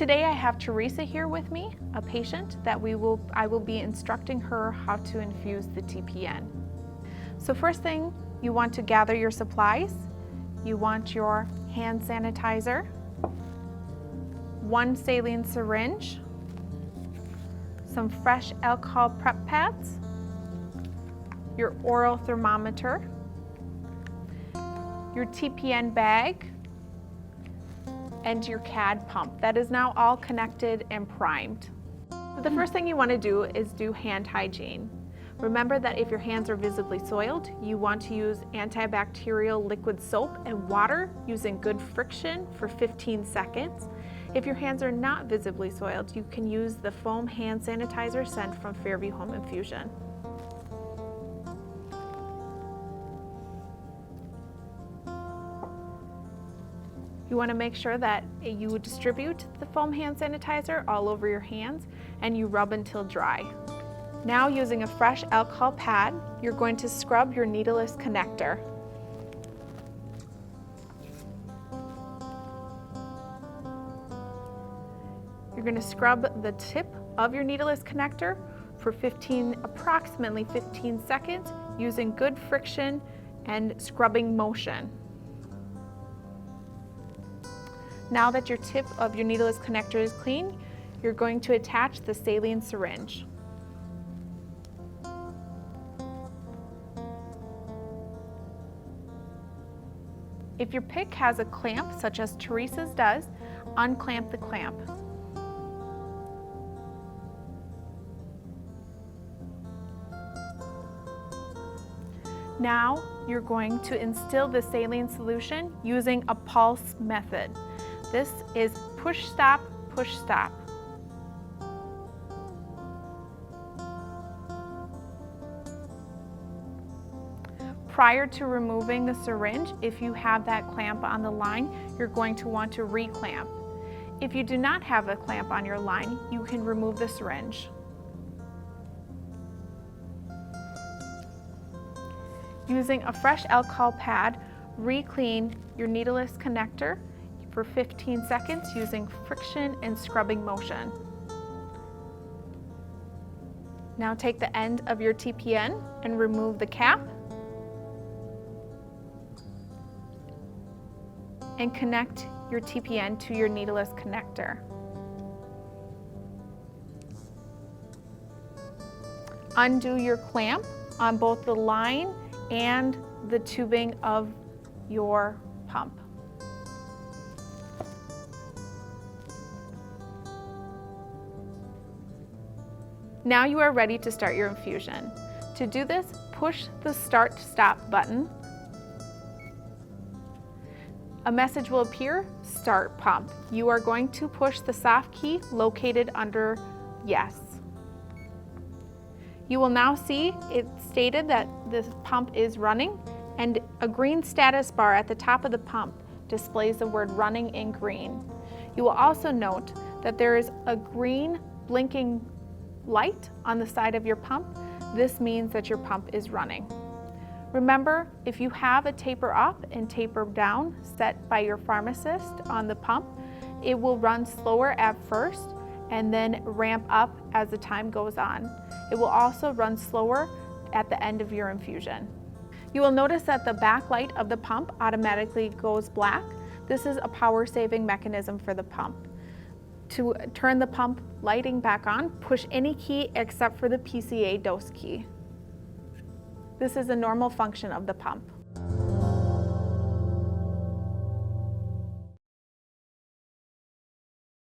Today I have Teresa here with me, a patient that I will be instructing her how to infuse the TPN. So first thing, you want to gather your supplies. You want your hand sanitizer, 1 saline syringe, some fresh alcohol prep pads, your oral thermometer, your TPN bag, and your CAD pump. That is now all connected and primed. The first thing you want to do is do hand hygiene. Remember that if your hands are visibly soiled, you want to use antibacterial liquid soap and water using good friction for 15 seconds. If your hands are not visibly soiled, you can use the foam hand sanitizer sent from Fairview Home Infusion. You want to make sure that you distribute the foam hand sanitizer all over your hands and you rub until dry. Now, using a fresh alcohol pad, you're going to scrub your needleless connector. You're going to scrub the tip of your needleless connector for approximately 15 seconds using good friction and scrubbing motion. Now that your tip of your needleless connector is clean, you're going to attach the saline syringe. If your pick has a clamp, such as Teresa's does, unclamp the clamp. Now you're going to instill the saline solution using a pulse method. This is push, stop, push, stop. Prior to removing the syringe, if you have that clamp on the line, you're going to want to re-clamp. If you do not have a clamp on your line, you can remove the syringe. Using a fresh alcohol pad, re-clean your needleless connector for 15 seconds using friction and scrubbing motion. Now take the end of your TPN and remove the cap and connect your TPN to your needleless connector. Undo your clamp on both the line and the tubing of your pump. Now you are ready to start your infusion. To do this, push the start-stop button. A message will appear, Start Pump. You are going to push the soft key located under Yes. You will now see it stated that this pump is running, and a green status bar at the top of the pump displays the word running in green. You will also note that there is a green blinking light on the side of your pump. This means that your pump is running. Remember, if you have a taper up and taper down set by your pharmacist on the pump, it will run slower at first and then ramp up as the time goes on. It will also run slower at the end of your infusion. You will notice that the backlight of the pump automatically goes black. This is a power saving mechanism for the pump. To turn the pump lighting back on, push any key except for the PCA dose key. This is a normal function of the pump.